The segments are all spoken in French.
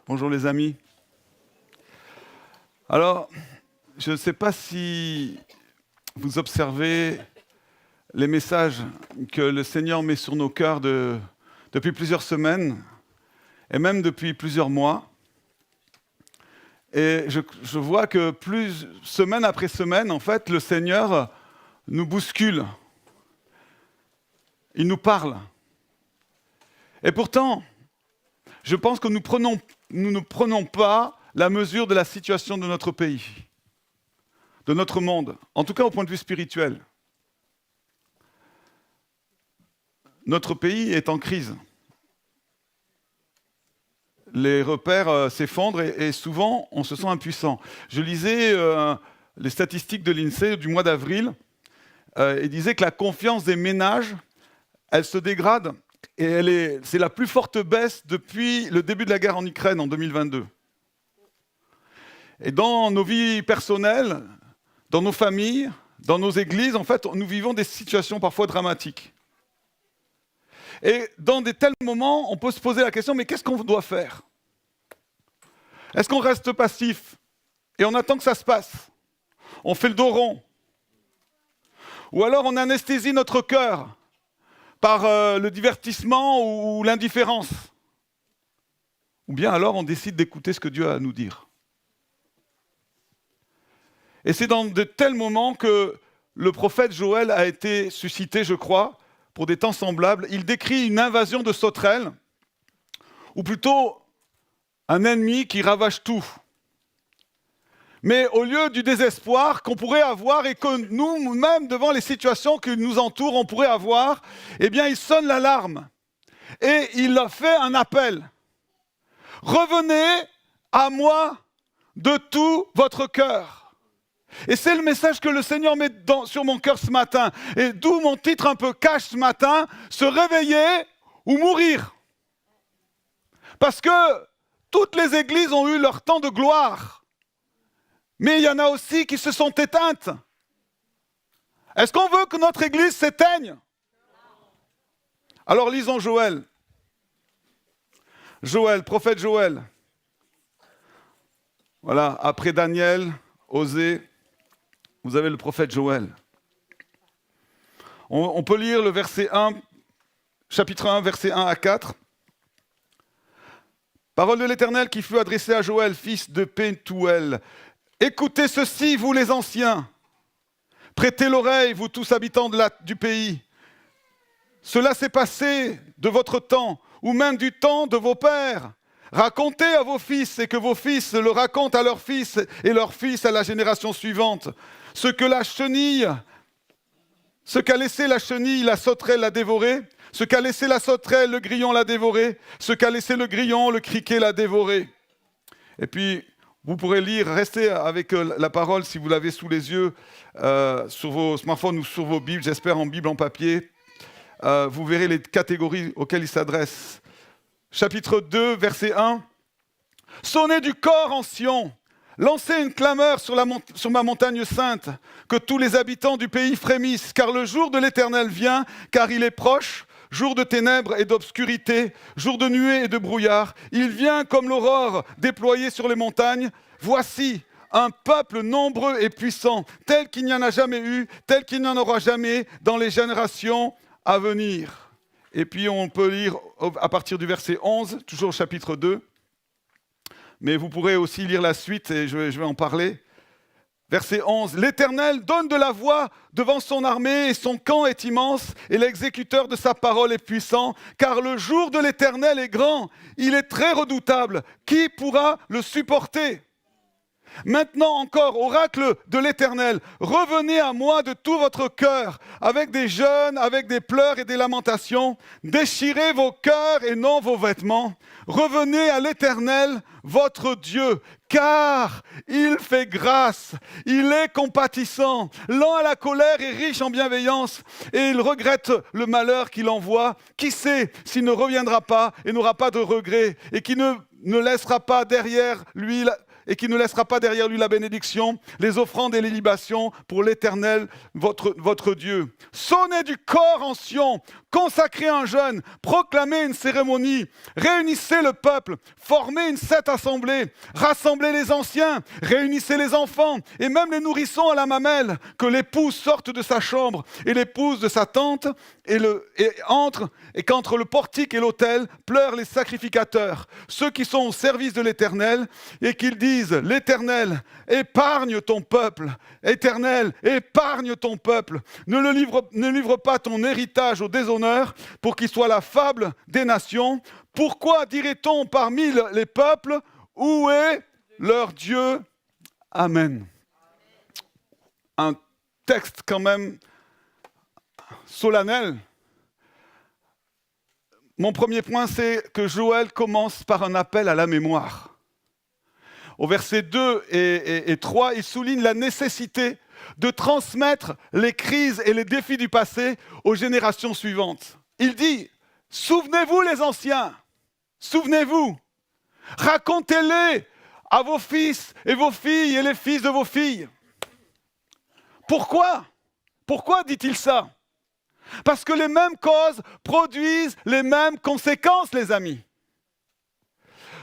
Bonjour les amis. Alors, je ne sais pas si vous observez les messages que le Seigneur met sur nos cœurs depuis plusieurs semaines et même depuis plusieurs mois. Et je vois que semaine après semaine, en fait, le Seigneur nous bouscule. Il nous parle. Et pourtant, je pense que nous ne prenons pas la mesure de la situation de notre pays, de notre monde, en tout cas au point de vue spirituel. Notre pays est en crise. Les repères s'effondrent et souvent on se sent impuissant. Je lisais les statistiques de l'INSEE du mois d'avril et disait que la confiance des ménages, elle se dégrade et c'est la plus forte baisse depuis le début de la guerre en Ukraine en 2022. Et dans nos vies personnelles, dans nos familles, dans nos églises, en fait, nous vivons des situations parfois dramatiques. Et dans de tels moments, on peut se poser la question, mais qu'est-ce qu'on doit faire? Est-ce qu'on reste passif et on attend que ça se passe? On fait le dos rond? Ou alors on anesthésie notre cœur par le divertissement ou l'indifférence? Ou bien alors on décide d'écouter ce que Dieu a à nous dire? Et c'est dans de tels moments que le prophète Joël a été suscité, je crois, pour des temps semblables. Il décrit une invasion de sauterelles, ou plutôt un ennemi qui ravage tout. Mais au lieu du désespoir qu'on pourrait avoir et que nous-mêmes, devant les situations qui nous entourent, on pourrait avoir, eh bien, il sonne l'alarme. Et il a fait un appel. Revenez à moi de tout votre cœur. Et c'est le message que le Seigneur met sur mon cœur ce matin. Et d'où mon titre un peu cash ce matin, se réveiller ou mourir. Parce que toutes les églises ont eu leur temps de gloire. Mais il y en a aussi qui se sont éteintes. Est-ce qu'on veut que notre église s'éteigne? Alors lisons Joël. Joël, prophète Joël. Voilà, après Daniel, Osée, vous avez le prophète Joël. On peut lire le verset 1, chapitre 1, verset 1 à 4. Parole de l'Éternel qui fut adressée à Joël, fils de Pethuel. Écoutez ceci, vous les anciens. Prêtez l'oreille, vous tous habitants du pays. Cela s'est passé de votre temps, ou même du temps de vos pères. Racontez à vos fils et que vos fils le racontent à leurs fils et leurs fils à la génération suivante. Ce qu'a laissé la chenille, la sauterelle l'a dévoré. Ce qu'a laissé la sauterelle, le grillon l'a dévoré. Ce qu'a laissé le grillon, le criquet l'a dévoré. Et puis, vous pourrez lire, restez avec la parole si vous l'avez sous les yeux, sur vos smartphones ou sur vos Bibles, j'espère en Bible en papier. Vous verrez les catégories auxquelles il s'adresse. Chapitre 2, verset 1. « Sonnez du cor en Sion, lancez une clameur sur ma montagne sainte, que tous les habitants du pays frémissent, car le jour de l'Éternel vient, car il est proche, jour de ténèbres et d'obscurité, jour de nuée et de brouillard. Il vient comme l'aurore déployée sur les montagnes. Voici un peuple nombreux et puissant, tel qu'il n'y en a jamais eu, tel qu'il n'y en aura jamais dans les générations à venir. » Et puis on peut lire à partir du verset 11, toujours au chapitre 2. Mais vous pourrez aussi lire la suite et je vais en parler. Verset 11. « L'Éternel donne de la voix devant son armée et son camp est immense et l'exécuteur de sa parole est puissant. Car le jour de l'Éternel est grand, il est très redoutable. Qui pourra le supporter ? Maintenant encore, oracle de l'Éternel, revenez à moi de tout votre cœur, avec des jeûnes, avec des pleurs et des lamentations. Déchirez vos cœurs et non vos vêtements. Revenez à l'Éternel, votre Dieu, car il fait grâce, il est compatissant, lent à la colère et riche en bienveillance, et il regrette le malheur qu'il envoie. Qui sait s'il ne reviendra pas et n'aura pas de regret, et qui ne laissera pas derrière lui et qui ne laissera pas derrière lui la bénédiction, les offrandes et les libations pour l'Éternel, votre Dieu. Sonnez du corps en Sion, consacrez un jeûne, proclamez une cérémonie, réunissez le peuple, formez une sainte assemblée, rassemblez les anciens, réunissez les enfants et même les nourrissons à la mamelle, que l'épouse sorte de sa chambre et l'épouse de sa tente et qu'entre le portique et l'autel pleurent les sacrificateurs, ceux qui sont au service de l'Éternel, et qu'ils disent: l'Éternel, épargne ton peuple, Éternel, épargne ton peuple, ne livre pas ton héritage au déshonneur, pour qu'il soit la fable des nations. Pourquoi dirait-on parmi les peuples: où est leur Dieu? Amen. Un texte quand même solennel. Mon premier point, c'est que Joël commence par un appel à la mémoire. Au verset 2 et 3, il souligne la nécessité de transmettre les crises et les défis du passé aux générations suivantes. Il dit: souvenez-vous les anciens, souvenez-vous, racontez-les à vos fils et vos filles et les fils de vos filles. Pourquoi? Pourquoi dit-il ça? Parce que les mêmes causes produisent les mêmes conséquences, les amis.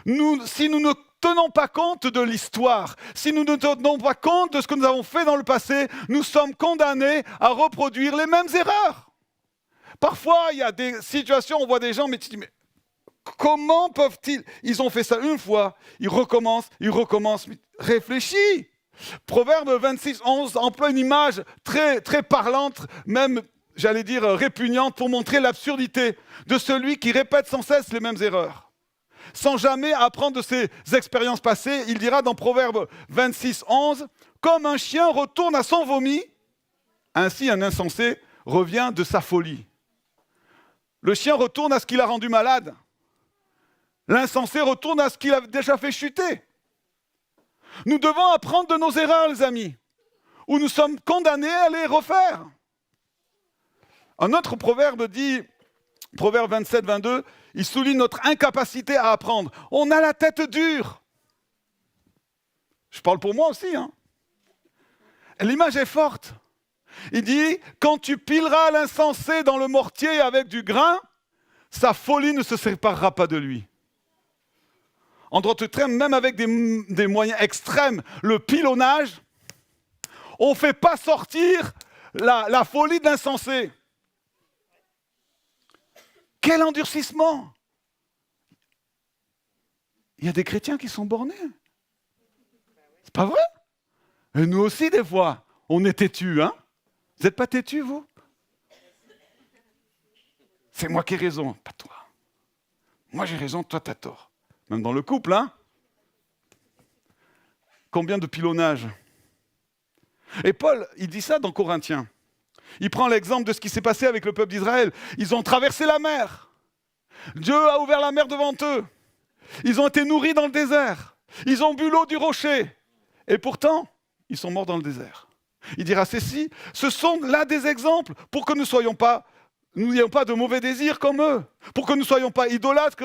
Si nous ne tenons pas compte de l'histoire, si nous ne tenons pas compte de ce que nous avons fait dans le passé, nous sommes condamnés à reproduire les mêmes erreurs. Parfois, il y a des situations, on voit des gens, mais tu dis: mais comment peuvent-ils? Ils ont fait ça une fois, ils recommencent, mais réfléchis. Proverbe 26, 11 emploie une image très, très parlante, même, j'allais dire, répugnante, pour montrer l'absurdité de celui qui répète sans cesse les mêmes erreurs. Sans jamais apprendre de ses expériences passées, il dira dans Proverbe 26, 11, « Comme un chien retourne à son vomi, ainsi un insensé revient de sa folie. » Le chien retourne à ce qu'il a rendu malade. L'insensé retourne à ce qu'il a déjà fait chuter. Nous devons apprendre de nos erreurs, les amis, ou nous sommes condamnés à les refaire. Un autre proverbe dit, Proverbe 27, 22, il souligne notre incapacité à apprendre. On a la tête dure. Je parle pour moi aussi. L'image est forte. Il dit, quand tu pileras l'insensé dans le mortier avec du grain, sa folie ne se séparera pas de lui. En d'autres termes, même avec des moyens extrêmes, le pilonnage, on ne fait pas sortir la folie de l'insensé. Quel endurcissement! Il y a des chrétiens qui sont bornés. C'est pas vrai? Et nous aussi, des fois, on est têtus, hein? Vous n'êtes pas têtus, vous? C'est moi qui ai raison, pas toi. Moi j'ai raison, toi t'as tort. Même dans le couple, hein? Combien de pilonnage? Et Paul, il dit ça dans Corinthiens. Il prend l'exemple de ce qui s'est passé avec le peuple d'Israël. Ils ont traversé la mer. Dieu a ouvert la mer devant eux. Ils ont été nourris dans le désert. Ils ont bu l'eau du rocher. Et pourtant, ils sont morts dans le désert. Il dira ceci, ce sont là des exemples pour que nous n'ayons pas de mauvais désirs comme eux, pour que nous ne soyons pas idolâtres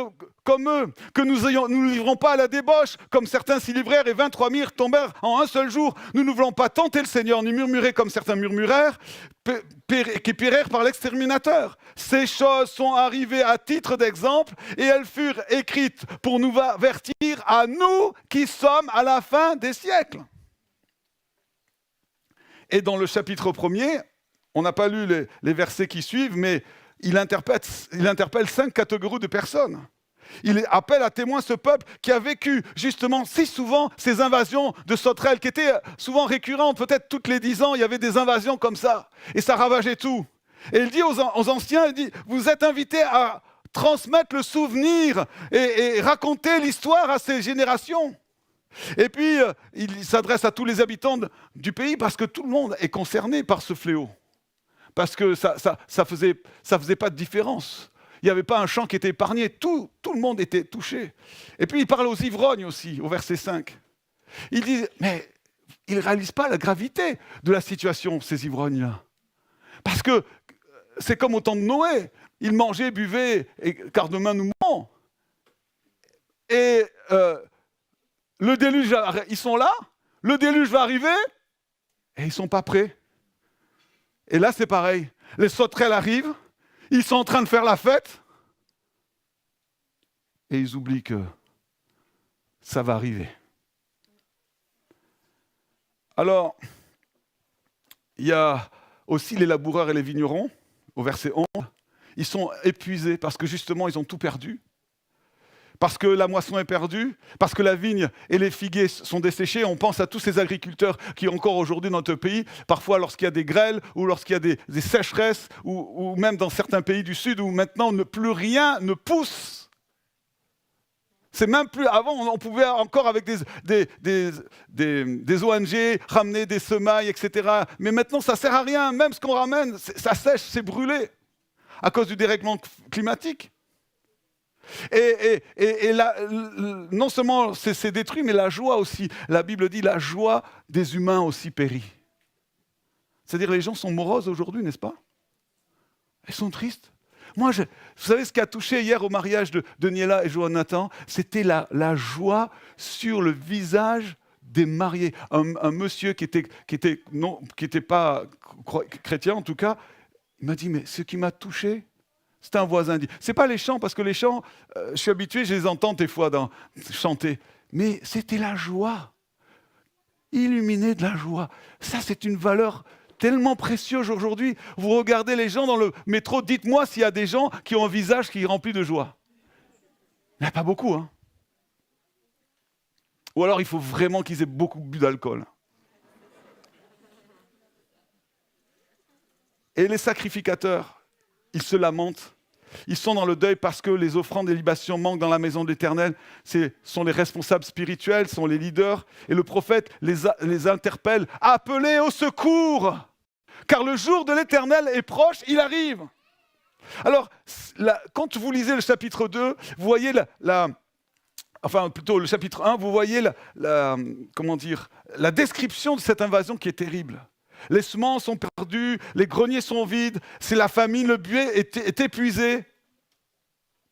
comme eux, que nous ne livrons pas à la débauche comme certains s'y livrèrent et 23 000 tombèrent en un seul jour. Nous ne voulons pas tenter le Seigneur ni murmurer comme certains murmurèrent, qui périrent par l'exterminateur. Ces choses sont arrivées à titre d'exemple et elles furent écrites pour nous avertir à nous qui sommes à la fin des siècles. Et dans le chapitre 1er, on n'a pas lu les versets qui suivent, mais il interpelle 5 catégories de personnes. Il appelle à témoin ce peuple qui a vécu justement si souvent ces invasions de sauterelles, qui étaient souvent récurrentes, peut-être toutes les 10 ans, il y avait des invasions comme ça, et ça ravageait tout. Et il dit aux anciens, il dit, vous êtes invités à transmettre le souvenir et raconter l'histoire à ces générations. Et puis, il s'adresse à tous les habitants du pays parce que tout le monde est concerné par ce fléau. Parce que ça faisait pas de différence. Il n'y avait pas un champ qui était épargné. Tout le monde était touché. Et puis, il parle aux ivrognes aussi, au verset 5. Il dit, mais ils ne réalisent pas la gravité de la situation, ces ivrognes-là. Parce que c'est comme au temps de Noé. Ils mangeaient, buvaient, car demain nous mourrons. Et le déluge, ils sont là, le déluge va arriver, et ils ne sont pas prêts. Et là, c'est pareil. Les sauterelles arrivent, ils sont en train de faire la fête, et ils oublient que ça va arriver. Alors, il y a aussi les laboureurs et les vignerons, au verset 11. Ils sont épuisés parce que justement, ils ont tout perdu. Parce que la moisson est perdue, parce que la vigne et les figuiers sont desséchés. On pense à tous ces agriculteurs qui, encore aujourd'hui dans notre pays, parfois lorsqu'il y a des grêles ou lorsqu'il y a des sécheresses, ou même dans certains pays du Sud où maintenant plus rien ne pousse. C'est même plus... Avant, on pouvait encore avec des ONG ramener des semailles, etc. Mais maintenant, ça ne sert à rien. Même ce qu'on ramène, ça sèche, c'est brûlé à cause du dérèglement climatique. Et là, non seulement c'est détruit, mais la joie aussi. La Bible dit la joie des humains aussi périt. C'est-à-dire les gens sont moroses aujourd'hui, n'est-ce pas? Ils sont tristes. Moi, vous savez ce qui a touché hier au mariage de Niela et Jonathan? C'était la joie sur le visage des mariés. Un monsieur qui était pas chrétien en tout cas, il m'a dit, mais ce qui m'a touché, c'était un voisin. C'est pas les chants, parce que les chants, je suis habitué, je les entends des fois chanter. Mais c'était la joie. Illuminé de la joie. Ça, c'est une valeur tellement précieuse aujourd'hui. Vous regardez les gens dans le métro, dites-moi s'il y a des gens qui ont un visage qui est rempli de joie. Il n'y en a pas beaucoup, hein. Ou alors il faut vraiment qu'ils aient beaucoup bu d'alcool. Et les sacrificateurs, ils se lamentent. Ils sont dans le deuil parce que les offrandes et libations manquent dans la maison de l'Éternel. Ce sont les responsables spirituels, sont les leaders. Et le prophète les interpelle. Appelez au secours, car le jour de l'Éternel est proche, il arrive. Alors, quand vous lisez le chapitre 2, vous voyez enfin plutôt le chapitre 1, vous voyez la description de cette invasion qui est terrible. Les semences sont perdues, les greniers sont vides, c'est la famine, le blé est épuisé.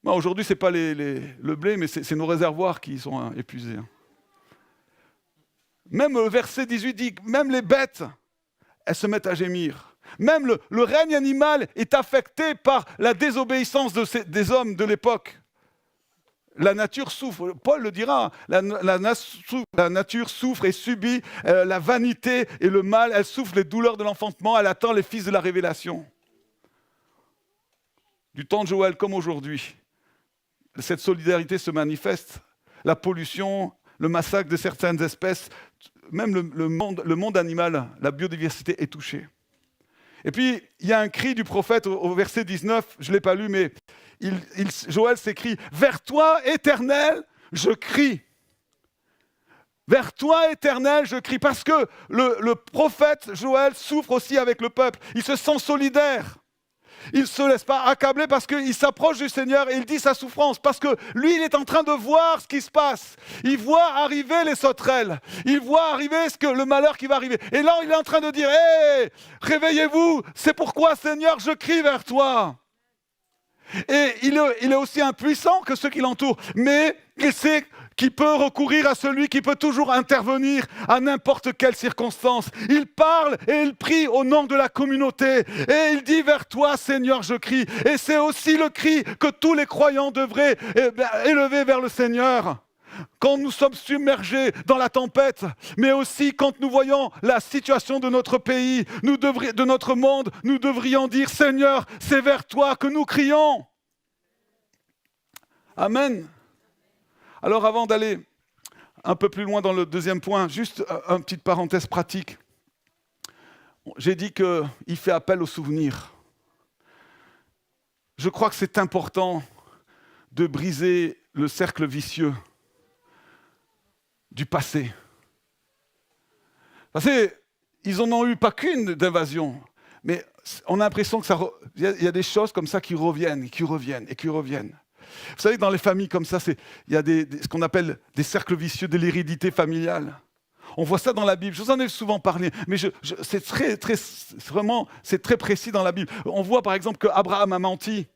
Bon, aujourd'hui, ce n'est pas le blé, mais c'est nos réservoirs qui sont épuisés. Même le verset 18 dit, même les bêtes, elles se mettent à gémir. Même le règne animal est affecté par la désobéissance des hommes de l'époque. La nature souffre, Paul le dira, la nature souffre et subit la vanité et le mal, elle souffre les douleurs de l'enfantement, elle attend les fils de la révélation. Du temps de Joël comme aujourd'hui, cette solidarité se manifeste. La pollution, le massacre de certaines espèces, même le monde animal, la biodiversité est touchée. Et puis, il y a un cri du prophète au verset 19, je ne l'ai pas lu, mais Joël s'écrie « Vers toi, Éternel, je crie ». Vers toi, Éternel, je crie. Parce que le prophète Joël souffre aussi avec le peuple. Il se sent solidaire. Il ne se laisse pas accabler parce qu'il s'approche du Seigneur et il dit sa souffrance. Parce que lui, il est en train de voir ce qui se passe. Il voit arriver les sauterelles. Il voit arriver le malheur qui va arriver. Et là, il est en train de dire « Hé, réveillez-vous, c'est pourquoi, Seigneur, je crie vers toi ». Et il est aussi impuissant que ceux qui l'entourent. Mais il sait qu'il peut recourir à celui qui peut toujours intervenir à n'importe quelle circonstance. Il parle et il prie au nom de la communauté. Et il dit vers toi, Seigneur, je crie. Et c'est aussi le cri que tous les croyants devraient élever vers le Seigneur. Quand nous sommes submergés dans la tempête, mais aussi quand nous voyons la situation de notre pays, de notre monde, nous devrions dire, Seigneur, c'est vers toi que nous crions. Amen. Alors avant d'aller un peu plus loin dans le deuxième point, juste une petite parenthèse pratique. J'ai dit qu'il fait appel aux souvenirs. Je crois que c'est important de briser le cercle vicieux du passé. Parce qu'ils n'en ont eu pas qu'une d'invasion, mais on a l'impression qu'il y a des choses comme ça qui reviennent, qui reviennent et qui reviennent. Vous savez, dans les familles comme ça, il y a ce qu'on appelle des cercles vicieux de l'hérédité familiale. On voit ça dans la Bible. Je vous en ai souvent parlé, mais c'est très précis dans la Bible. On voit par exemple qu'Abraham a menti,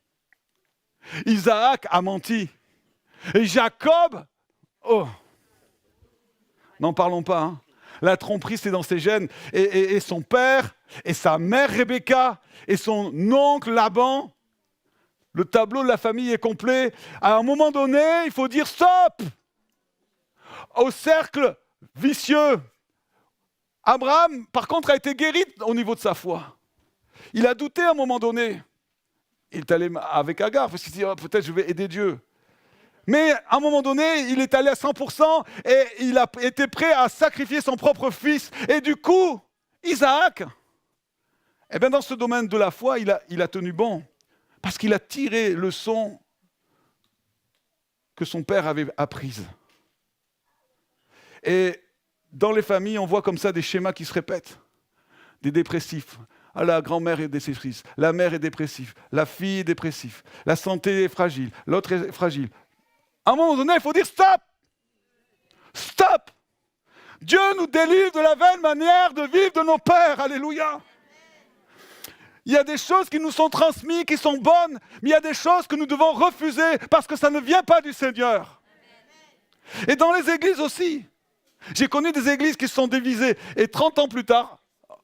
Isaac a menti, et Jacob, N'en parlons pas. Hein. La tromperie, c'est dans ses gènes. Et son père, et sa mère Rebecca, et son oncle Laban, le tableau de la famille est complet. À un moment donné, il faut dire stop au cercle vicieux. Abraham, par contre, a été guéri au niveau de sa foi. Il a douté à un moment donné. Il est allé avec Agar, parce qu'il s'est dit, oh, peut-être je vais aider Dieu. Mais à un moment donné, il est allé à 100% et il a été prêt à sacrifier son propre fils. Et du coup, Isaac, eh bien dans ce domaine de la foi, il a tenu bon. Parce qu'il a tiré le leçon que son père avait apprise. Et dans les familles, on voit comme ça des schémas qui se répètent. Des dépressifs. Ah, la grand-mère est dépressive, la mère est dépressive, la fille est dépressive, la santé est fragile, l'autre est fragile. À un moment donné, il faut dire stop! Stop! Dieu nous délivre de la vaine manière de vivre de nos pères. Alléluia! Il y a des choses qui nous sont transmises, qui sont bonnes, mais il y a des choses que nous devons refuser parce que ça ne vient pas du Seigneur. Et dans les églises aussi. J'ai connu des églises qui se sont divisées. Et 30 ans plus tard,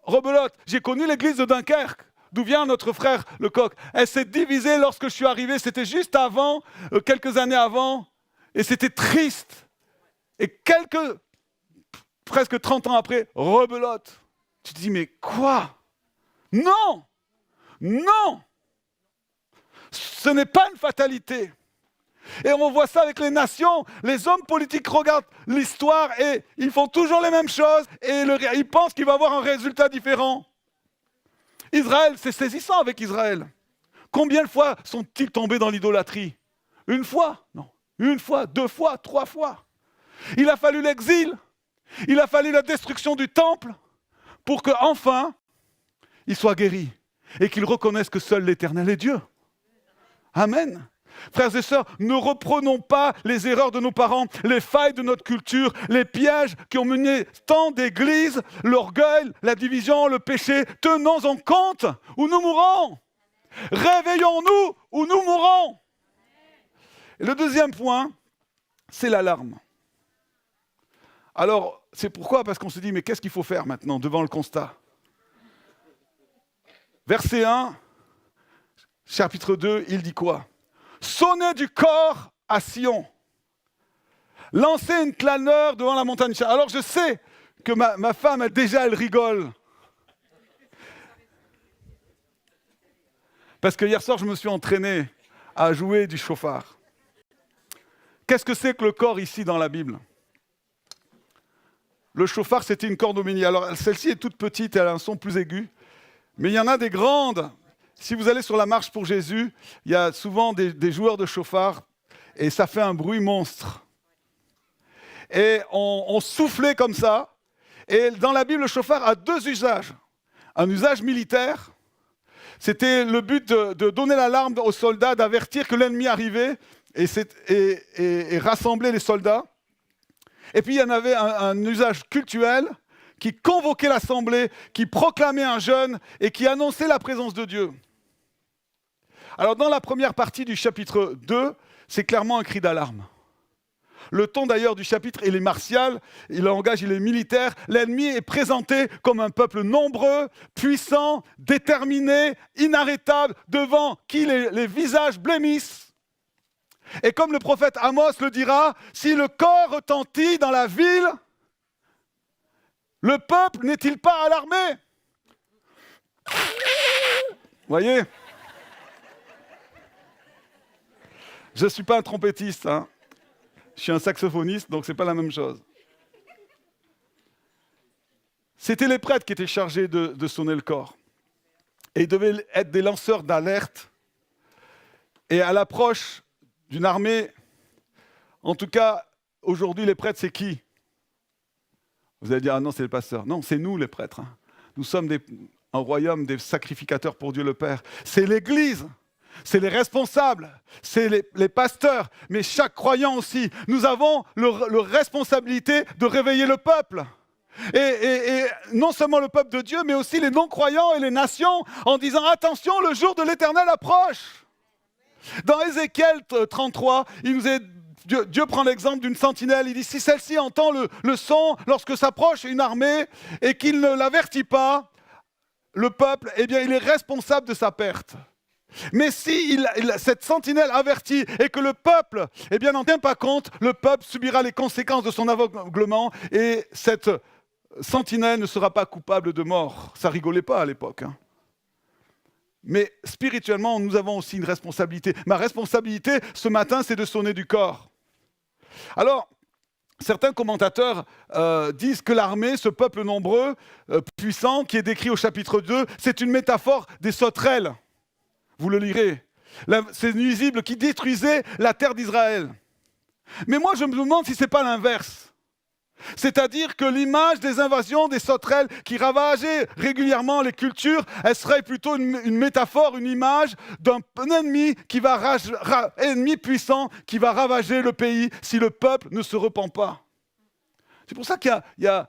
rebelote, j'ai connu l'église de Dunkerque, d'où vient notre frère Lecoq. Elle s'est divisée lorsque je suis arrivé. C'était juste avant, quelques années avant. Et c'était triste. Et presque 30 ans après, rebelote. Tu te dis, mais quoi? Non! Non! Ce n'est pas une fatalité. Et on voit ça avec les nations. Les hommes politiques regardent l'histoire et ils font toujours les mêmes choses et ils pensent qu'il va y avoir un résultat différent. Israël, c'est saisissant avec Israël. Combien de fois sont-ils tombés dans l'idolâtrie? Une fois? Non. Une fois, 2 fois, 3 fois. Il a fallu l'exil. Il a fallu la destruction du temple pour qu'enfin, ils soient guéris et qu'ils reconnaissent que seul l'Éternel est Dieu. Amen. Frères et sœurs, ne reprenons pas les erreurs de nos parents, les failles de notre culture, les pièges qui ont mené tant d'églises, l'orgueil, la division, le péché. Tenons-en compte ou nous mourrons. Réveillons-nous ou nous mourrons. Et le deuxième point, c'est l'alarme. Alors, c'est pourquoi? Parce qu'on se dit, mais qu'est-ce qu'il faut faire maintenant devant le constat? Verset 1, chapitre 2, il dit quoi? Sonnez du corps à Sion. Lancez une clameur devant la montagne. Alors je sais que ma femme, elle rigole. Parce que hier soir, je me suis entraîné à jouer du chauffard. Qu'est-ce que c'est que le corps ici dans la Bible? Le chauffard, c'était une corde au milieu. Alors celle-ci est toute petite, elle a un son plus aigu. Mais il y en a des grandes. Si vous allez sur la marche pour Jésus, il y a souvent des joueurs de chauffard et ça fait un bruit monstre. Et on soufflait comme ça. Et dans la Bible, le chauffard a 2 usages. Un usage militaire, c'était le but de donner l'alarme aux soldats, d'avertir que l'ennemi arrivait et rassembler les soldats. Et puis il y en avait un usage cultuel qui convoquait l'assemblée, qui proclamait un jeûne et qui annonçait la présence de Dieu. Alors dans la première partie du chapitre 2, c'est clairement un cri d'alarme. Le ton d'ailleurs du chapitre, il est martial, le langage, il est militaire. L'ennemi est présenté comme un peuple nombreux, puissant, déterminé, inarrêtable, devant qui les visages blêmissent. Et comme le prophète Amos le dira, si le corps retentit dans la ville, le peuple n'est-il pas alarmé? Voyez? Je ne suis pas un trompettiste, hein. Je suis un saxophoniste, donc ce n'est pas la même chose. C'était les prêtres qui étaient chargés de sonner le corps. Et ils devaient être des lanceurs d'alerte. Et à l'approche d'une armée, en tout cas, aujourd'hui, les prêtres, c'est qui? Vous allez dire, ah non, c'est le pasteur. Non, c'est nous les prêtres. Hein. Nous sommes un royaume des sacrificateurs pour Dieu le Père. C'est l'Église. C'est les responsables, c'est les pasteurs, mais chaque croyant aussi. Nous avons la responsabilité de réveiller le peuple. Et non seulement le peuple de Dieu, mais aussi les non-croyants et les nations, en disant « Attention, le jour de l'Éternel approche !» Dans Ézéchiel 33, il nous est Dieu prend l'exemple d'une sentinelle. Il dit, si celle-ci entend le son lorsque s'approche une armée et qu'il ne l'avertit pas, le peuple, eh bien, il est responsable de sa perte. Mais si cette sentinelle avertit et que le peuple eh bien, n'en tient pas compte, le peuple subira les conséquences de son aveuglement et cette sentinelle ne sera pas coupable de mort. Ça rigolait pas à l'époque. Hein. Mais spirituellement, nous avons aussi une responsabilité. Ma responsabilité, ce matin, c'est de sonner du corps. Alors, certains commentateurs disent que l'armée, ce peuple nombreux, puissant, qui est décrit au chapitre 2, c'est une métaphore des sauterelles. Vous le lirez. Ces nuisibles qui détruisaient la terre d'Israël. Mais moi, je me demande si ce n'est pas l'inverse. C'est-à-dire que l'image des invasions des sauterelles qui ravageaient régulièrement les cultures, elle serait plutôt une métaphore, une image d'un ennemi ennemi puissant qui va ravager le pays si le peuple ne se repent pas. C'est pour ça qu'il y a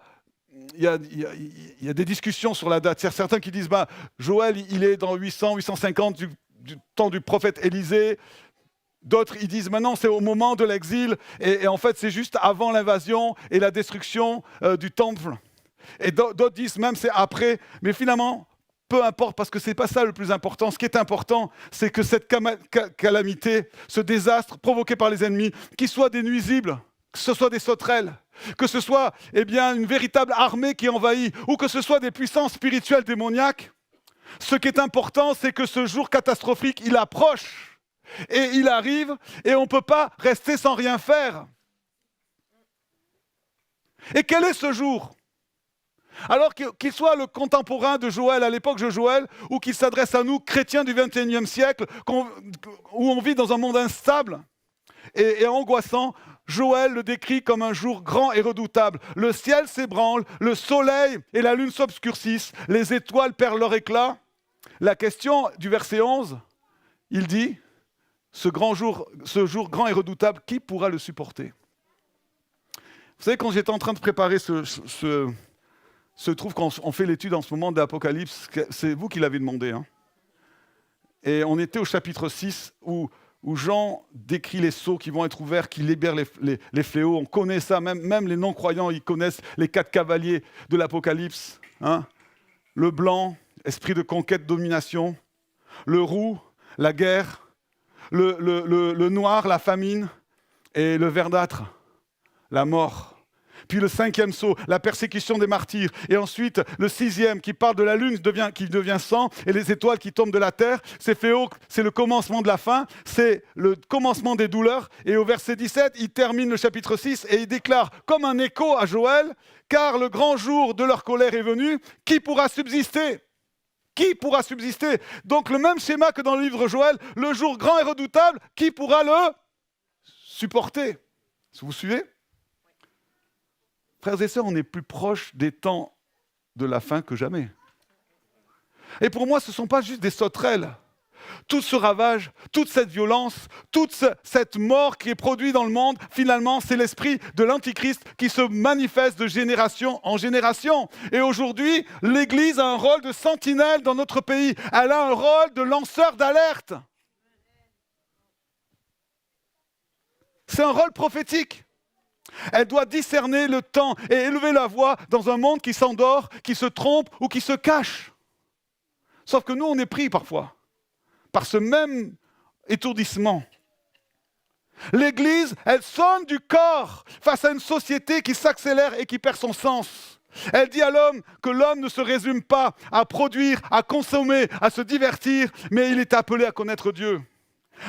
des discussions sur la date. Il y a certains qui disent Joël, il est dans 800, 850 du temps du prophète Élisée. D'autres, ils disent maintenant c'est au moment de l'exil. Et en fait, c'est juste avant l'invasion et la destruction du temple. Et d'autres disent même c'est après. Mais finalement, peu importe, parce que ce n'est pas ça le plus important. Ce qui est important, c'est que cette calamité, ce désastre provoqué par les ennemis, qu'il soit des nuisibles, que ce soit des sauterelles, que ce soit une véritable armée qui envahit, ou que ce soit des puissances spirituelles démoniaques, ce qui est important, c'est que ce jour catastrophique, il approche, et il arrive, et on ne peut pas rester sans rien faire. Et quel est ce jour ? Alors qu'il soit le contemporain de Joël, à l'époque de Joël, ou qu'il s'adresse à nous, chrétiens du XXIe siècle, où on vit dans un monde instable et angoissant, Joël le décrit comme un jour grand et redoutable. Le ciel s'ébranle, le soleil et la lune s'obscurcissent, les étoiles perdent leur éclat. La question du verset 11, il dit, ce jour grand et redoutable, qui pourra le supporter ? Vous savez, quand j'étais en train de préparer se trouve qu'on fait l'étude en ce moment de l'Apocalypse, c'est vous qui l'avez demandé. Hein. Et on était au chapitre 6 où Jean décrit les sceaux qui vont être ouverts, qui libèrent les fléaux. On connaît ça, même les non-croyants, ils connaissent les 4 cavaliers de l'Apocalypse. Hein. Le blanc, esprit de conquête, domination. Le roux, la guerre. Le noir, la famine. Et le verdâtre, la mort. Puis le 5e sceau, la persécution des martyrs. Et ensuite, le 6e qui parle de la lune qui devient sang et les étoiles qui tombent de la terre. C'est le commencement de la fin, c'est le commencement des douleurs. Et au verset 17, il termine le chapitre 6 et il déclare, comme un écho à Joël, « Car le grand jour de leur colère est venu, qui pourra subsister ?» Qui pourra subsister ? Donc le même schéma que dans le livre Joël, le jour grand et redoutable, qui pourra le supporter ? Vous suivez ? Frères et sœurs, on est plus proche des temps de la fin que jamais. Et pour moi, ce ne sont pas juste des sauterelles. Tout ce ravage, toute cette violence, toute cette mort qui est produite dans le monde, finalement, c'est l'esprit de l'Antichrist qui se manifeste de génération en génération. Et aujourd'hui, l'Église a un rôle de sentinelle dans notre pays. Elle a un rôle de lanceur d'alerte. C'est un rôle prophétique. Elle doit discerner le temps et élever la voix dans un monde qui s'endort, qui se trompe ou qui se cache. Sauf que nous, on est pris parfois par ce même étourdissement. L'Église, elle sonne du corps face à une société qui s'accélère et qui perd son sens. Elle dit à l'homme que l'homme ne se résume pas à produire, à consommer, à se divertir, mais il est appelé à connaître Dieu.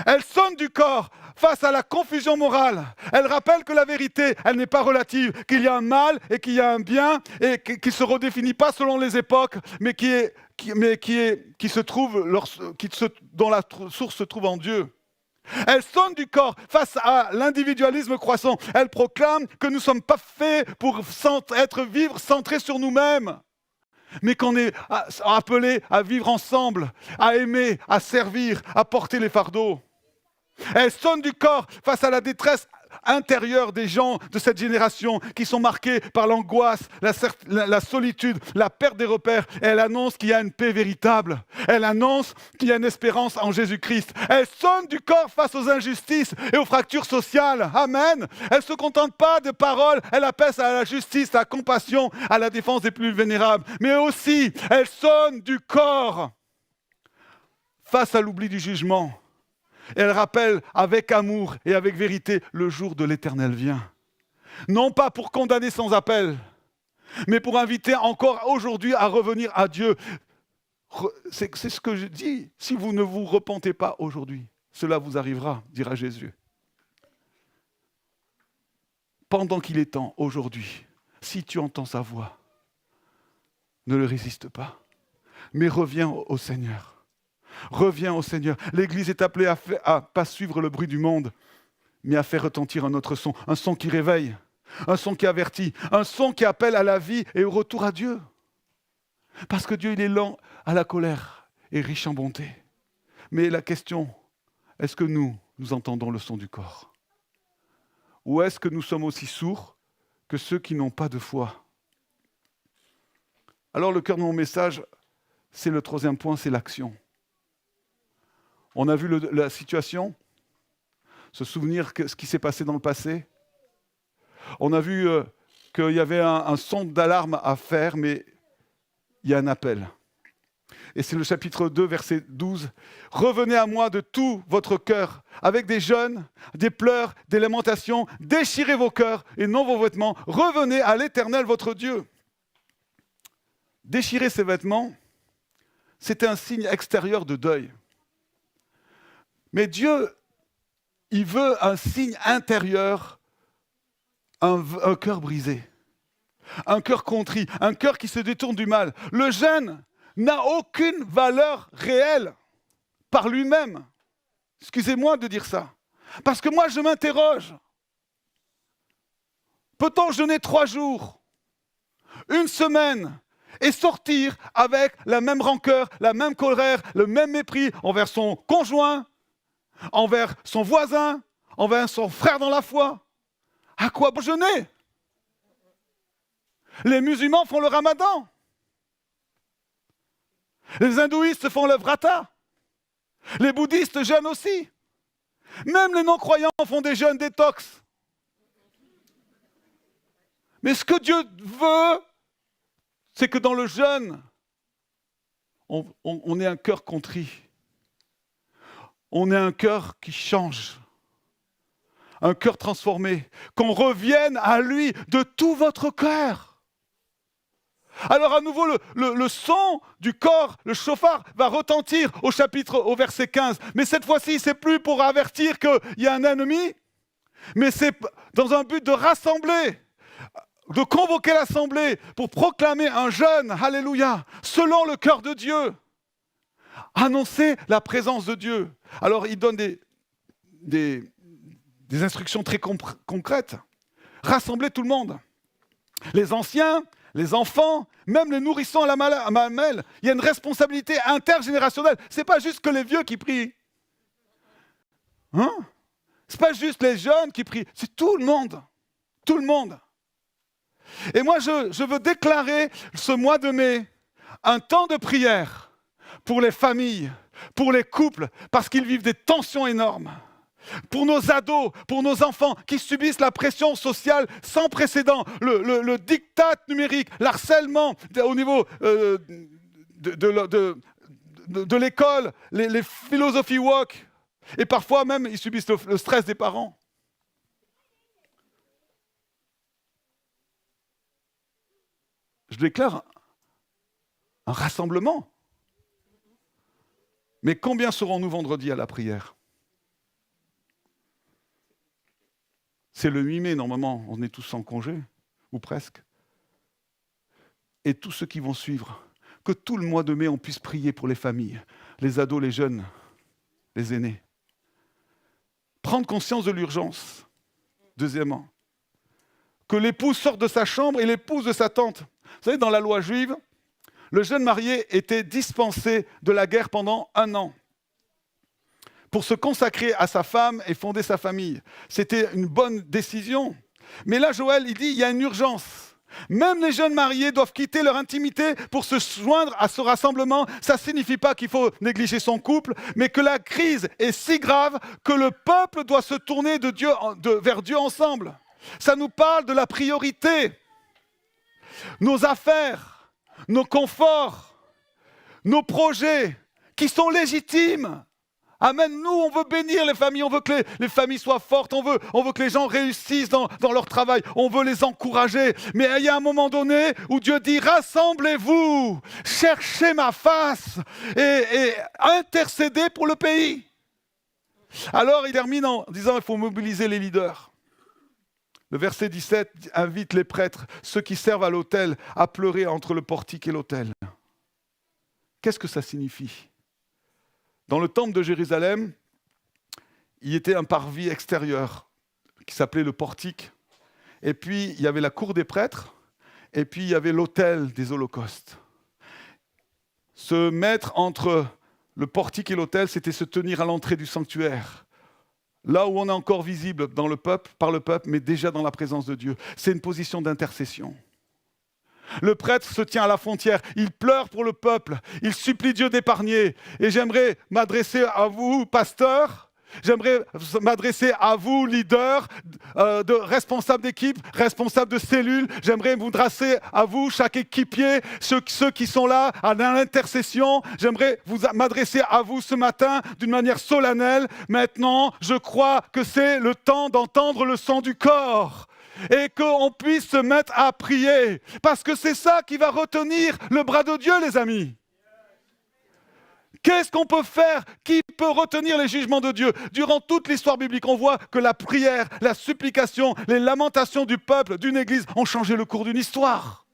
Elle sonne du corps face à la confusion morale. Elle rappelle que la vérité, elle n'est pas relative, qu'il y a un mal et qu'il y a un bien et qui ne se redéfinit pas selon les époques, mais dont la source se trouve en Dieu. Elle sonne du corps face à l'individualisme croissant. Elle proclame que nous ne sommes pas faits pour vivre centrés sur nous-mêmes, mais qu'on est appelés à vivre ensemble, à aimer, à servir, à porter les fardeaux. Elle sonne du corps face à la détresse intérieur des gens de cette génération qui sont marqués par l'angoisse, la solitude, la perte des repères. Et elle annonce qu'il y a une paix véritable. Elle annonce qu'il y a une espérance en Jésus-Christ. Elle sonne du corps face aux injustices et aux fractures sociales. Amen. Elle ne se contente pas de paroles, elle appelle à la justice, à la compassion, à la défense des plus vulnérables. Mais aussi, elle sonne du corps face à l'oubli du jugement. Et elle rappelle avec amour et avec vérité, le jour de l'Éternel vient. Non pas pour condamner sans appel, mais pour inviter encore aujourd'hui à revenir à Dieu. C'est ce que je dis. Si vous ne vous repentez pas aujourd'hui, cela vous arrivera, dira Jésus. Pendant qu'il est temps, aujourd'hui, si tu entends sa voix, ne le résiste pas, mais reviens au Seigneur. Reviens au Seigneur. L'Église est appelée à pas suivre le bruit du monde, mais à faire retentir un autre son. Un son qui réveille, un son qui avertit, un son qui appelle à la vie et au retour à Dieu. Parce que Dieu, il est lent à la colère et riche en bonté. Mais la question, est-ce que nous entendons le son du corps ? Ou est-ce que nous sommes aussi sourds que ceux qui n'ont pas de foi ? Alors le cœur de mon message, c'est le troisième point, c'est l'action. On a vu la situation, se souvenir ce qui s'est passé dans le passé. On a vu qu'il y avait un son d'alarme à faire, mais il y a un appel. Et c'est le chapitre 2, verset 12. « Revenez à moi de tout votre cœur, avec des jeûnes, des pleurs, des lamentations. Déchirez vos cœurs et non vos vêtements. Revenez à l'Éternel, votre Dieu. » Déchirer ses vêtements, c'était un signe extérieur de deuil. Mais Dieu, il veut un signe intérieur, un cœur brisé, un cœur contrit, un cœur qui se détourne du mal. Le jeûne n'a aucune valeur réelle par lui-même. Excusez-moi de dire ça. Parce que moi, je m'interroge. Peut-on jeûner 3 jours, 1 semaine, et sortir avec la même rancœur, la même colère, le même mépris envers son conjoint, envers son voisin, envers son frère dans la foi? À quoi jeûner? Les musulmans font le ramadan. Les hindouistes font le vrata. Les bouddhistes jeûnent aussi. Même les non-croyants font des jeûnes détox. Mais ce que Dieu veut, c'est que dans le jeûne, on ait un cœur contrit. On ait un cœur qui change. Un cœur transformé. Qu'on revienne à lui de tout votre cœur. Alors à nouveau, le son du corps, le chauffard, va retentir au verset 15. Mais cette fois-ci, c'est plus pour avertir qu'il y a un ennemi, mais c'est dans un but de rassembler, de convoquer l'assemblée pour proclamer un jeûne, alléluia, selon le cœur de Dieu. Annoncer la présence de Dieu. Alors il donne des instructions très concrètes. Rassembler tout le monde. Les anciens, les enfants, même les nourrissons à la mamelle. Il y a une responsabilité intergénérationnelle. Ce n'est pas juste que les vieux qui prient. Hein? Ce n'est pas juste les jeunes qui prient. C'est tout le monde. Tout le monde. Et moi, je veux déclarer ce mois de mai un temps de prière pour les familles, pour les couples, parce qu'ils vivent des tensions énormes. Pour nos ados, pour nos enfants qui subissent la pression sociale sans précédent, le diktat numérique, l'harcèlement au niveau de l'école, les philosophies woke, et parfois même ils subissent le stress des parents. Je déclare un rassemblement. Mais combien serons-nous vendredi à la prière ? C'est le 8 mai, normalement, on est tous en congé, ou presque. Et tous ceux qui vont suivre, que tout le mois de mai, on puisse prier pour les familles, les ados, les jeunes, les aînés. Prendre conscience de l'urgence. Deuxièmement, que l'épouse sorte de sa chambre et l'épouse de sa tente. Vous savez, dans la loi juive, le jeune marié était dispensé de la guerre pendant 1 an. pour se consacrer à sa femme et fonder sa famille. C'était une bonne décision. Mais là, Joël, il dit, il y a une urgence. Même les jeunes mariés doivent quitter leur intimité pour se joindre à ce rassemblement. Ça ne signifie pas qu'il faut négliger son couple, mais que la crise est si grave que le peuple doit se tourner vers Dieu ensemble. Ça nous parle de la priorité. Nos affaires, nos conforts, nos projets qui sont légitimes. Amen. Nous, on veut bénir les familles, on veut que les familles soient fortes, on veut que les gens réussissent dans leur travail, on veut les encourager. Mais il y a un moment donné où Dieu dit, rassemblez-vous, cherchez ma face et intercédez pour le pays. Alors, il termine en disant, il faut mobiliser les leaders. Le verset 17 invite les prêtres, ceux qui servent à l'autel, à pleurer entre le portique et l'autel. Qu'est-ce que ça signifie ? Dans le temple de Jérusalem, il y était un parvis extérieur qui s'appelait le portique. Et puis, il y avait la cour des prêtres, et puis il y avait l'autel des holocaustes. Se mettre entre le portique et l'autel, c'était se tenir à l'entrée du sanctuaire. Là où on est encore visible par le peuple, mais déjà dans la présence de Dieu. C'est une position d'intercession. Le prêtre se tient à la frontière, il pleure pour le peuple, il supplie Dieu d'épargner. Et j'aimerais m'adresser à vous, pasteurs, j'aimerais m'adresser à vous, leaders, responsables d'équipe, responsables de cellules. J'aimerais vous adresser à vous, chaque équipier, ceux qui sont là à l'intercession. J'aimerais m'adresser à vous ce matin d'une manière solennelle. Maintenant, je crois que c'est le temps d'entendre le son du corps. Et qu'on puisse se mettre à prier. Parce que c'est ça qui va retenir le bras de Dieu, les amis. Qu'est-ce qu'on peut faire? Qui peut retenir les jugements de Dieu? Durant toute l'histoire biblique, on voit que la prière, la supplication, les lamentations du peuple, d'une église, ont changé le cours d'une histoire.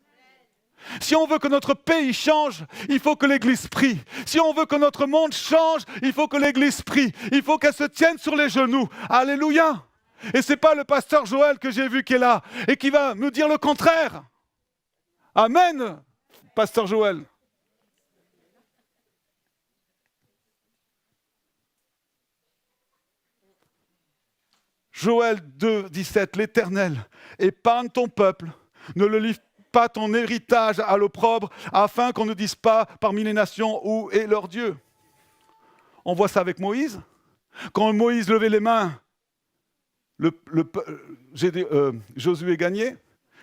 Si on veut que notre pays change, il faut que l'église prie. Si on veut que notre monde change, il faut que l'église prie. Il faut qu'elle se tienne sur les genoux. Alléluia! Et ce n'est pas le pasteur Joël que j'ai vu qui est là et qui va me dire le contraire. Amen, pasteur Joël. Joël 2, 17, l'Éternel, épargne ton peuple, ne le livre pas ton héritage à l'opprobre, afin qu'on ne dise pas parmi les nations où est leur Dieu. On voit ça avec Moïse. Quand Moïse levait les mains, Josué gagnait.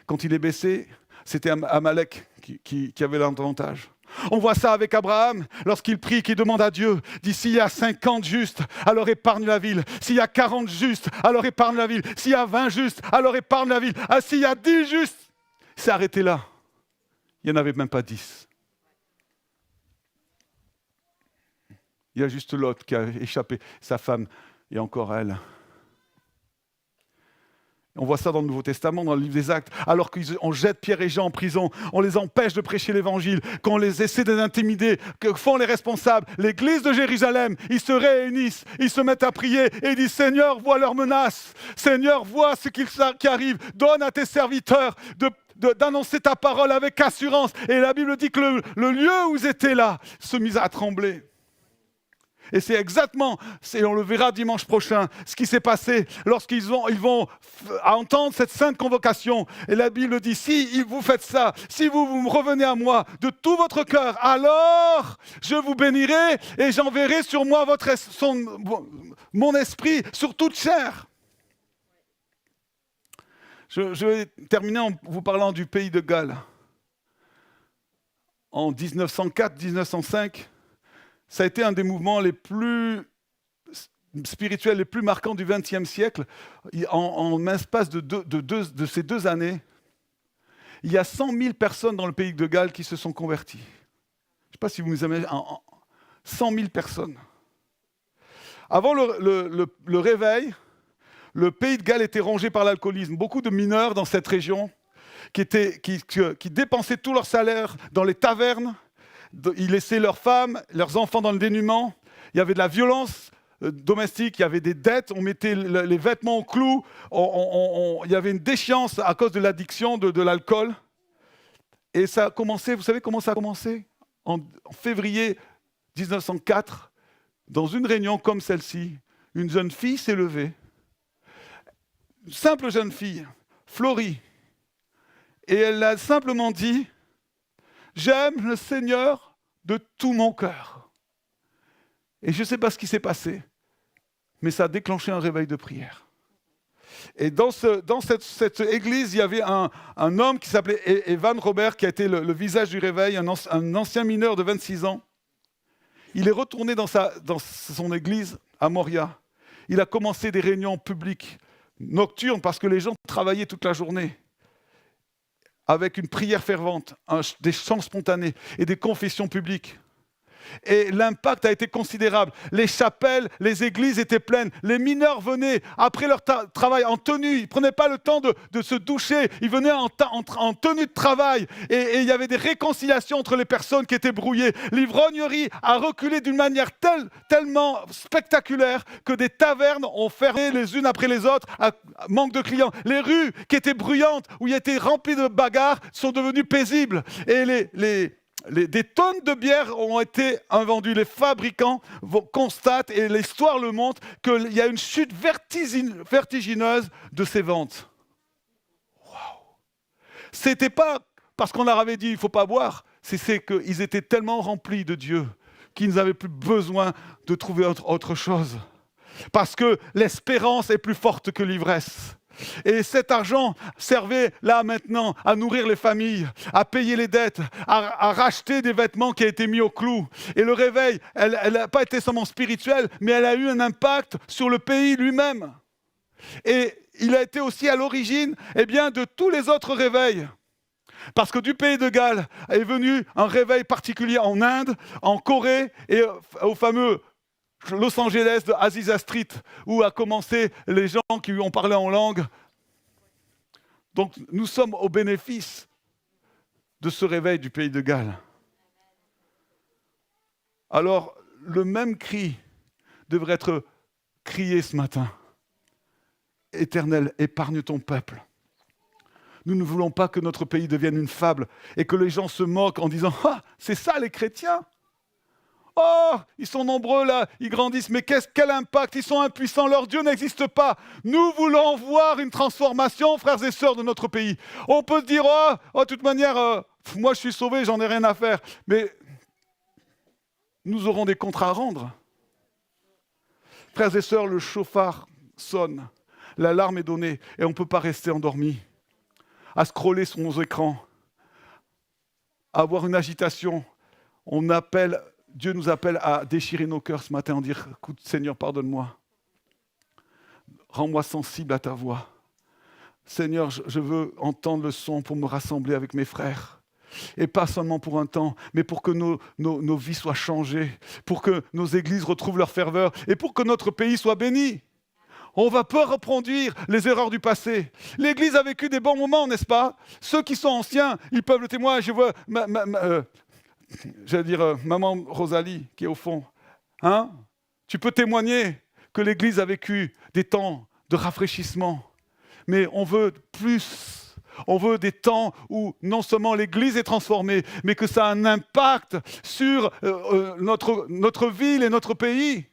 Quand il est baissé, c'était Amalek qui avait l'avantage. On voit ça avec Abraham, lorsqu'il prie, qu'il demande à Dieu, dit s'il y a 50 justes, alors épargne la ville. S'il y a 40 justes, alors épargne la ville. S'il y a 20 justes, alors épargne la ville. Ah, s'il y a 10 justes, c'est arrêté là. Il n'y en avait même pas 10. Il y a juste Lot qui a échappé, sa femme, et encore elle. On voit ça dans le Nouveau Testament, dans le livre des Actes. Alors qu'on jette Pierre et Jean en prison, on les empêche de prêcher l'Évangile, qu'on les essaie d'intimider, que font les responsables. L'église de Jérusalem, ils se réunissent, ils se mettent à prier et ils disent « Seigneur, vois leurs menaces. Seigneur, vois ce qui arrive. Donne à tes serviteurs d'annoncer ta parole avec assurance. » Et la Bible dit que le lieu où ils étaient là se mit à trembler. Et c'est exactement, et on le verra dimanche prochain, ce qui s'est passé lorsqu'ils vont entendre cette sainte convocation. Et la Bible dit, si vous faites ça, si vous me revenez à moi de tout votre cœur, alors je vous bénirai et j'enverrai sur moi mon esprit sur toute chair. Je vais terminer en vous parlant du pays de Galles. En 1904-1905, ça a été un des mouvements les plus spirituels, les plus marquants du XXe siècle. En espace de ces 2 années, il y a 100 000 personnes dans le pays de Galles qui se sont converties. Je ne sais pas si vous nous imaginez, 100 000 personnes. Avant le réveil, le pays de Galles était rongé par l'alcoolisme. Beaucoup de mineurs dans cette région qui dépensaient tout leur salaire dans les tavernes. Ils laissaient leurs femmes, leurs enfants dans le dénuement. Il y avait de la violence domestique, il y avait des dettes, on mettait les vêtements au clou, il y avait une déchéance à cause de l'addiction de l'alcool. Et ça a commencé, vous savez comment ça a commencé? En février 1904, dans une réunion comme celle-ci, une jeune fille s'est levée, une simple jeune fille, Florie, et elle a simplement dit « J'aime le Seigneur de tout mon cœur ». Et je ne sais pas ce qui s'est passé, mais ça a déclenché un réveil de prière. Et dans cette église, il y avait un homme qui s'appelait Evan Robert, qui a été le visage du réveil, un ancien mineur de 26 ans. Il est retourné dans son église à Moria. Il a commencé des réunions publiques, nocturnes, parce que les gens travaillaient toute la journée, avec une prière fervente, des chants spontanés et des confessions publiques. Et l'impact a été considérable. Les chapelles, les églises étaient pleines. Les mineurs venaient après leur travail en tenue. Ils ne prenaient pas le temps de se doucher. Ils venaient en tenue de travail. Et il y avait des réconciliations entre les personnes qui étaient brouillées. L'ivrognerie a reculé d'une manière tellement spectaculaire que des tavernes ont fermé les unes après les autres à manque de clients. Les rues qui étaient bruyantes, où il était rempli de bagarres, sont devenues paisibles. Et des tonnes de bière ont été vendues. Les fabricants constatent, et l'histoire le montre, qu'il y a une chute vertigineuse de ces ventes. Waouh! C'était pas parce qu'on leur avait dit il ne faut pas boire, c'est qu'ils étaient tellement remplis de Dieu qu'ils n'avaient plus besoin de trouver autre chose. Parce que l'espérance est plus forte que l'ivresse. Et cet argent servait là maintenant à nourrir les familles, à payer les dettes, à racheter des vêtements qui ont été mis au clou. Et le réveil, elle n'a pas été seulement spirituelle, mais elle a eu un impact sur le pays lui-même. Et il a été aussi à l'origine de tous les autres réveils. Parce que du pays de Galles est venu un réveil particulier en Inde, en Corée et au fameux Los Angeles de Aziza Street, où a commencé les gens qui ont parlé en langue. Donc nous sommes au bénéfice de ce réveil du pays de Galles. Alors le même cri devrait être crié ce matin. Éternel, épargne ton peuple. Nous ne voulons pas que notre pays devienne une fable et que les gens se moquent en disant « Ah, c'est ça les chrétiens !» Oh, ils sont nombreux là, ils grandissent, mais quel impact, ils sont impuissants, leur Dieu n'existe pas. Nous voulons voir une transformation, frères et sœurs de notre pays. On peut se dire, de toute manière, moi je suis sauvé, j'en ai rien à faire. Mais nous aurons des comptes à rendre. Frères et sœurs, le chauffard sonne, l'alarme est donnée et on ne peut pas rester endormi, à scroller sur nos écrans, à avoir une agitation. Dieu nous appelle à déchirer nos cœurs ce matin, en dire « Écoute, Seigneur, pardonne-moi. Rends-moi sensible à ta voix. Seigneur, je veux entendre le son pour me rassembler avec mes frères. Et pas seulement pour un temps, mais pour que nos vies soient changées, pour que nos églises retrouvent leur ferveur et pour que notre pays soit béni. On ne va pas reproduire les erreurs du passé. L'Église a vécu des bons moments, n'est-ce pas? Ceux qui sont anciens, ils peuvent le témoigner. Je vois maman Rosalie qui est au fond. Tu peux témoigner que l'Église a vécu des temps de rafraîchissement. Mais on veut plus. On veut des temps où non seulement l'Église est transformée, mais que ça a un impact sur notre ville et notre pays.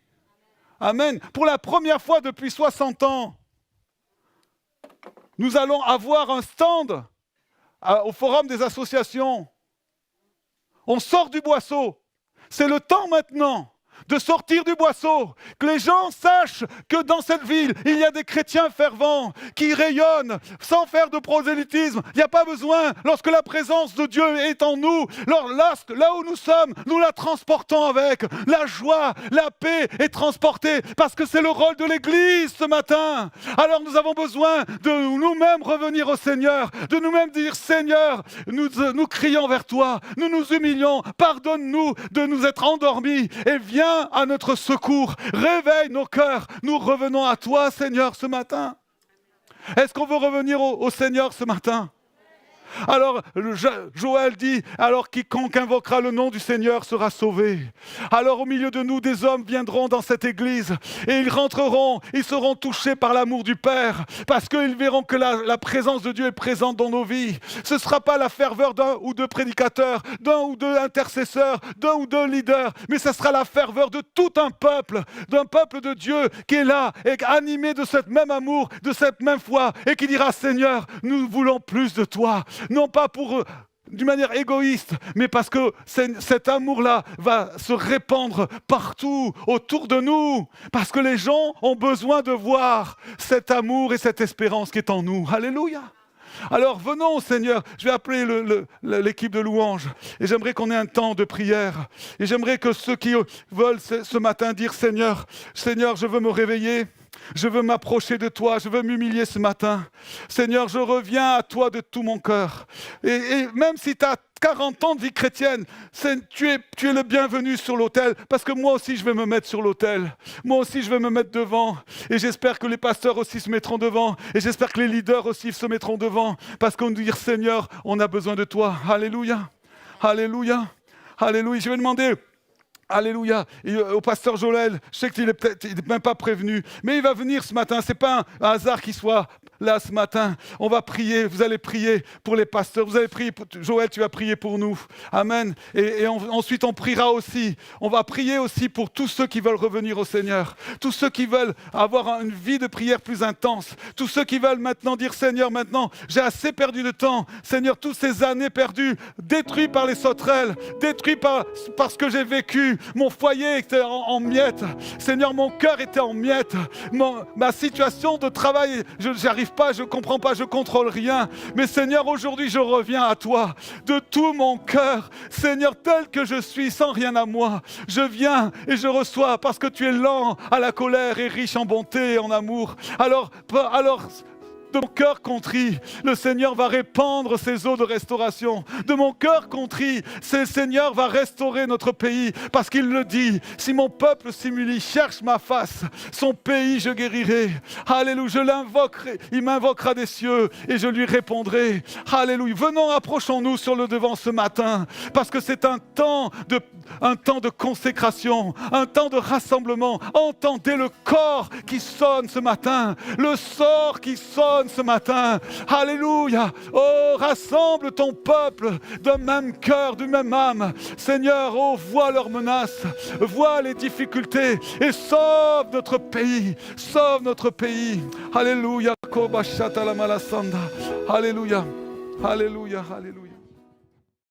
Amen. Pour la première fois depuis 60 ans, nous allons avoir un stand au Forum des associations. On sort du boisseau. C'est le temps maintenant de sortir du boisseau, que les gens sachent que dans cette ville, il y a des chrétiens fervents qui rayonnent sans faire de prosélytisme. Il n'y a pas besoin, lorsque la présence de Dieu est en nous, là où nous sommes, nous la transportons avec. La joie, la paix est transportée parce que c'est le rôle de l'Église ce matin. Alors nous avons besoin de nous-mêmes revenir au Seigneur, de nous-mêmes dire Seigneur, nous crions vers toi, nous nous humilions, pardonne-nous de nous être endormis et viens à notre secours, réveille nos cœurs, nous revenons à toi Seigneur ce matin. Est-ce qu'on veut revenir au Seigneur ce matin? Alors Joël dit, alors quiconque invoquera le nom du Seigneur sera sauvé. Alors au milieu de nous, des hommes viendront dans cette église et ils rentreront, ils seront touchés par l'amour du Père parce qu'ils verront que la présence de Dieu est présente dans nos vies. Ce ne sera pas la ferveur d'un ou deux prédicateurs, d'un ou deux intercesseurs, d'un ou deux leaders, mais ce sera la ferveur de tout un peuple, d'un peuple de Dieu qui est là et animé de ce même amour, de cette même foi et qui dira, Seigneur, nous voulons plus de toi. Non pas d'une manière égoïste, mais parce que cet amour-là va se répandre partout autour de nous, parce que les gens ont besoin de voir cet amour et cette espérance qui est en nous. Alléluia. Alors venons Seigneur, je vais appeler l'équipe de louanges et j'aimerais qu'on ait un temps de prière et j'aimerais que ceux qui veulent ce matin dire Seigneur, je veux me réveiller. Je veux m'approcher de toi, je veux m'humilier ce matin. Seigneur, je reviens à toi de tout mon cœur. Et même si tu as 40 ans de vie chrétienne, tu es le bienvenu sur l'autel, parce que moi aussi je vais me mettre sur l'autel. Moi aussi je vais me mettre devant. Et j'espère que les pasteurs aussi se mettront devant. Et j'espère que les leaders aussi se mettront devant. Parce qu'on nous dit, Seigneur, on a besoin de toi. Alléluia. Alléluia. Alléluia. Je vais demander... Alléluia. Et au pasteur Joël, je sais qu'il n'est peut-être même pas prévenu, mais il va venir ce matin. Ce n'est pas un hasard qu'il soit là ce matin. On va prier, vous allez prier pour les pasteurs. Vous allez prier, Joël, tu vas prier pour nous. Amen. Ensuite, on priera aussi. On va prier aussi pour tous ceux qui veulent revenir au Seigneur. Tous ceux qui veulent avoir une vie de prière plus intense. Tous ceux qui veulent maintenant dire, Seigneur, maintenant, j'ai assez perdu de temps. Seigneur, toutes ces années perdues, détruites par les sauterelles, détruites par ce que j'ai vécu. Mon foyer était en miettes. Seigneur, mon cœur était en miettes. Ma situation de travail, je n'arrive pas, je ne comprends pas, je ne contrôle rien. Mais Seigneur, aujourd'hui, je reviens à toi de tout mon cœur. Seigneur, tel que je suis, sans rien à moi, je viens et je reçois parce que tu es lent à la colère et riche en bonté et en amour. Alors de mon cœur contrit, le Seigneur va répandre ses eaux de restauration. De mon cœur contrit, le Seigneur va restaurer notre pays. Parce qu'il le dit, si mon peuple s'humilie, cherche ma face, son pays je guérirai. Alléluia, je l'invoquerai, il m'invoquera des cieux et je lui répondrai. Alléluia, venons, approchons-nous sur le devant ce matin. Parce que c'est un temps de consécration, un temps de rassemblement. Entendez le corps qui sonne ce matin, le sort qui sonne ce matin. Alléluia. Oh, rassemble ton peuple d'un même cœur, d'une même âme. Seigneur, oh, vois leurs menaces, vois les difficultés et sauve notre pays. Sauve notre pays. Alléluia. Alléluia. Alléluia. Alléluia.